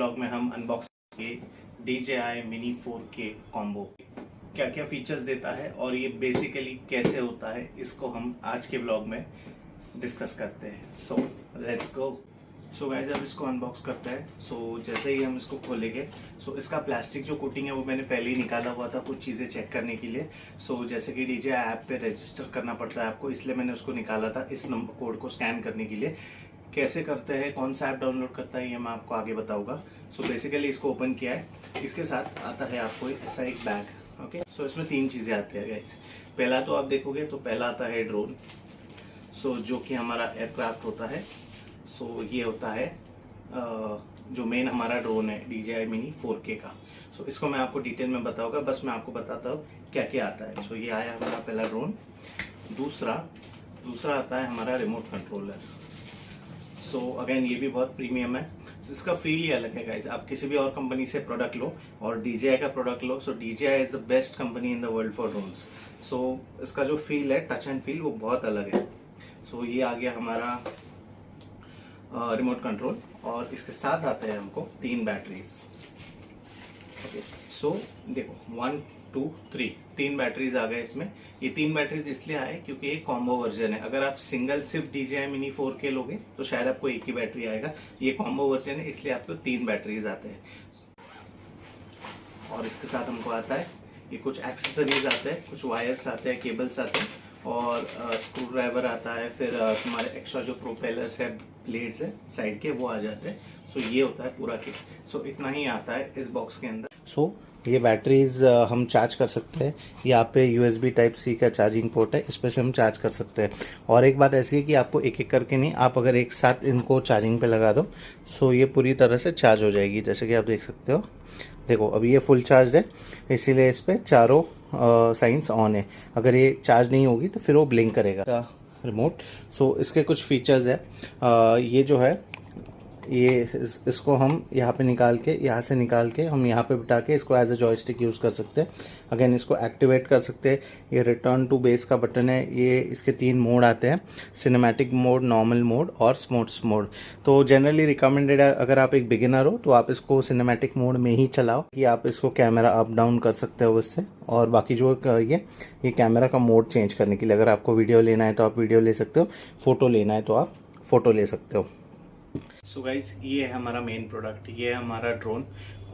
Vlog में हम unbox DJI Mini 4K combo क्या क्या फीचर्स देता है और ये बेसिकली कैसे होता है, इसको हम आज के व्लॉग में डिस्कस करते हैं। So let's go. So guys, अब इसको अनबॉक्स करते हैं। सो जैसे ही हम इसको खोलेंगे, सो इसका प्लास्टिक जो कोटिंग है वो मैंने पहले ही निकाला हुआ था कुछ चीज़ें चेक करने के लिए। सो जैसे कि DJI ऐप पे रजिस्टर करना पड़ता है आपको, इसलिए मैंने उसको निकाला था इस नंबर कोड को स्कैन करने के लिए। कैसे करते हैं, कौन सा ऐप डाउनलोड करता है, ये मैं आपको आगे बताऊंगा। सो बेसिकली इसको ओपन किया है, इसके साथ आता है आपको ऐसा एक बैग। ओके, सो इसमें 3 चीज़ें आती है गाइस। पहला तो आप देखोगे तो पहला आता है ड्रोन, सो जो कि हमारा एयरक्राफ्ट होता है। सो ये होता है जो मेन हमारा ड्रोन है DJI Mini 4K का। सो इसको मैं आपको डिटेल में बताऊंगा, बस मैं आपको बताता हूँ क्या क्या आता है। सो ये आया हमारा पहला ड्रोन। दूसरा आता है हमारा रिमोट कंट्रोलर। सो अगेन ये भी बहुत प्रीमियम है। इसका फील ही अलग है गाइस। आप किसी भी और कंपनी से प्रोडक्ट लो और DJI का प्रोडक्ट लो, so DJI is the best company in the world for drones. So इसका जो फील है, टच एंड फील, वो बहुत अलग है। सो ये आ गया हमारा रिमोट कंट्रोल और इसके साथ आते हैं हमको 3 बैटरीज। ओके, सो देखो 1 2 3 बैटरीज आ गए इसमें। ये 3 बैटरीज इसलिए आए क्योंकि ये कॉम्बो वर्जन है। अगर आप सिंगल सिर्फ DJI Mini 4K लोगे तो शायद आपको एक ही बैटरी आएगा। ये कॉम्बो वर्जन है, इसलिए आपको 3 बैटरीज आते हैं। और इसके साथ हमको आता है ये कुछ एक्सेसरीज आते हैं, कुछ वायर्स आते हैं, केबल्स आते हैं और स्क्रू ड्राइवर आता है। फिर तुम्हारे एक्स्ट्रा जो प्रोपेलर्स है, ब्लेड्स है साइड के, वो आ जाते हैं। सो ये होता है पूरा किट। सो इतना ही आता है इस बॉक्स के अंदर। सो ये बैटरीज हम चार्ज कर सकते हैं। यहाँ पे USB Type-C का चार्जिंग पोर्ट है, इस पर से हम चार्ज कर सकते हैं। और एक बात ऐसी है कि आपको एक एक करके नहीं, आप अगर एक साथ इनको चार्जिंग पे लगा दो सो ये पूरी तरह से चार्ज हो जाएगी। जैसे कि आप देख सकते हो, देखो अभी ये फुल चार्ज है, इसीलिए इस पर चारों साइंस ऑन है। अगर ये चार्ज नहीं होगी तो फिर वो ब्लिंक करेगा रिमोट। सो इसके कुछ फीचर्स है। ये जो है इसको हम यहाँ पे निकाल के, यहाँ से निकाल के हम यहाँ पे बिठा के इसको एज अ जॉयस्टिक यूज़ कर सकते हैं। अगेन इसको एक्टिवेट कर सकते हैं। ये रिटर्न टू बेस का बटन है। ये इसके 3 मोड आते हैं, सिनेमैटिक मोड, नॉर्मल मोड और स्पोर्ट्स मोड। तो जनरली रिकमेंडेड है अगर आप एक बिगिनर हो तो आप इसको सिनेमैटिक मोड में ही चलाओ, कि आप इसको कैमरा अप डाउन कर सकते हो इससे। और बाकी जो ये कैमरा का मोड चेंज करने के लिए, अगर आपको वीडियो लेना है तो आप वीडियो ले सकते हो, फ़ोटो लेना है तो आप फ़ोटो ले सकते हो। सो गाइज, ये है हमारा मेन प्रोडक्ट, ये है हमारा ड्रोन।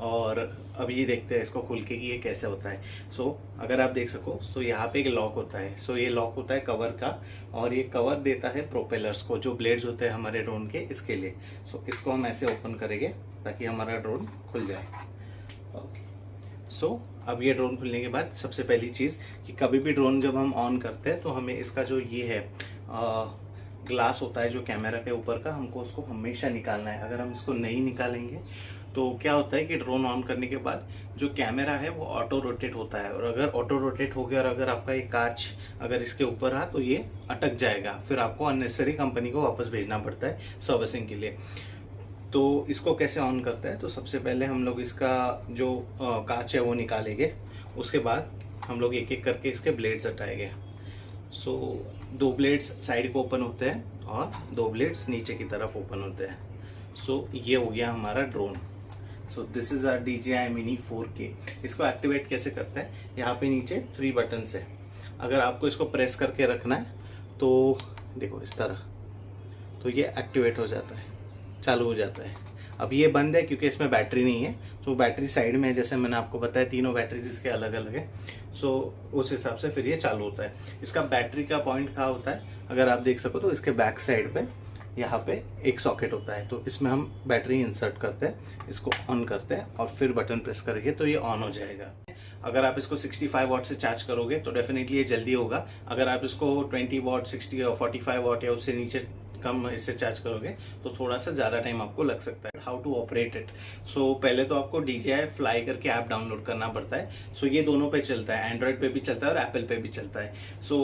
और अब ये देखते हैं इसको खुल के कि ये कैसे होता है। सो अगर आप देख सको तो यहाँ पे एक लॉक होता है। सो ये लॉक होता है कवर का, और ये कवर देता है प्रोपेलर्स को, जो ब्लेड्स होते हैं हमारे ड्रोन के, इसके लिए। सो इसको हम ऐसे ओपन करेंगे ताकि हमारा ड्रोन खुल जाए। ओके, सो अब ये ड्रोन खुलने के बाद सबसे पहली चीज़ कि कभी भी ड्रोन जब हम ऑन करते हैं तो हमें इसका जो ये है ग्लास होता है जो कैमरा के ऊपर का, हमको उसको हमेशा निकालना है। अगर हम इसको नहीं निकालेंगे तो क्या होता है कि ड्रोन ऑन करने के बाद जो कैमरा है वो ऑटो रोटेट होता है, और अगर ऑटो रोटेट हो गया और अगर आपका ये कांच अगर इसके ऊपर रहा तो ये अटक जाएगा, फिर आपको अननेसेसरी कंपनी को वापस भेजना पड़ता है सर्विसिंग के लिए। तो इसको कैसे ऑन करता है, तो सबसे पहले हम लोग इसका जो कांच है वो निकालेंगे। उसके बाद हम लोग एक एक करके इसके ब्लेड्स हटाएंगे। सो 2 ब्लेड्स साइड को ओपन होते हैं और 2 ब्लेड्स नीचे की तरफ ओपन होते हैं। सो ये हो गया हमारा drone. So this is our DJI Mini 4K। इसको एक्टिवेट कैसे करते हैं, यहाँ पे नीचे 3 बटन्स है। अगर आपको इसको प्रेस करके रखना है तो देखो इस तरह, तो ये एक्टिवेट हो जाता है, चालू हो जाता है। अब ये बंद है क्योंकि इसमें बैटरी नहीं है। तो बैटरी साइड में है, जैसे मैंने आपको बताया, तीनों बैटरीज इसके अलग अलग है। सो उस हिसाब से फिर ये चालू होता है। इसका बैटरी का पॉइंट कहाँ होता है, अगर आप देख सको तो इसके बैक साइड पे यहाँ पे एक सॉकेट होता है, तो इसमें हम बैटरी इंसर्ट करते हैं, इसको ऑन करते हैं और फिर बटन प्रेस करके तो ये ऑन हो जाएगा। अगर आप इसको 65 वाट से चार्ज करोगे तो डेफिनेटली ये जल्दी होगा। अगर आप इसको 20 वाट, 60 और 45 वाट या उससे नीचे कम इससे चार्ज करोगे तो थोड़ा सा ज़्यादा टाइम आपको लग सकता है। हाउ टू ऑपरेट इट, सो पहले तो आपको DJI Fly करके ऐप डाउनलोड करना पड़ता है। सो ये दोनों पे चलता है, एंड्रॉयड पे भी चलता है और एप्पल पे भी चलता है। सो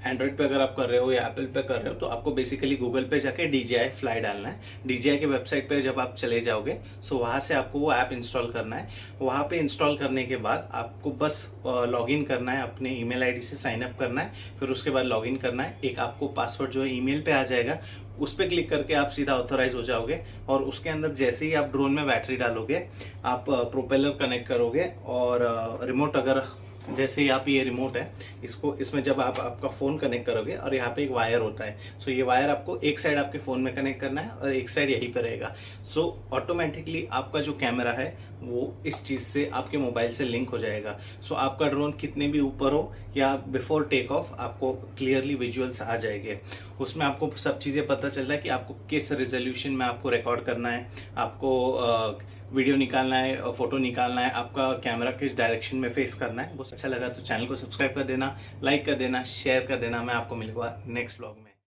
एंड्रॉयड पे अगर आप कर रहे हो या एप्पल पे कर रहे हो तो आपको बेसिकली गूगल पे जाके DJI Fly डालना है। DJI के वेबसाइट पे जब आप चले जाओगे सो वहाँ से आपको वो ऐप इंस्टॉल करना है। वहाँ पे इंस्टॉल करने के बाद आपको बस लॉगिन करना है, अपने ईमेल आईडी से साइन अप करना है, फिर उसके बाद लॉगिन करना है। एक आपको पासवर्ड जो है ईमेल पे आ जाएगा, उस पर क्लिक करके आप सीधा ऑथोराइज हो जाओगे। और उसके अंदर जैसे ही आप ड्रोन में बैटरी डालोगे, आप प्रोपेलर कनेक्ट करोगे और रिमोट, अगर जैसे ही आप, ये रिमोट है, इसको, इसमें जब आप आपका फ़ोन कनेक्ट करोगे और यहाँ पे एक वायर होता है, सो ये वायर आपको एक साइड आपके फ़ोन में कनेक्ट करना है और एक साइड यहीं पे रहेगा। सो ऑटोमेटिकली आपका जो कैमरा है वो इस चीज़ से आपके मोबाइल से लिंक हो जाएगा। सो आपका ड्रोन कितने भी ऊपर हो या बिफोर टेक ऑफ आपको क्लियरली विजुअल्स आ जाएंगे। उसमें आपको सब चीज़ें पता चल रहा है कि आपको किस रेजोल्यूशन में आपको रिकॉर्ड करना है, आपको वीडियो निकालना है, फोटो निकालना है, आपका कैमरा किस डायरेक्शन में फेस करना है। बहुत अच्छा लगा तो चैनल को सब्सक्राइब कर देना, लाइक कर देना, शेयर कर देना। मैं आपको मिलूंगा नेक्स्ट व्लॉग में।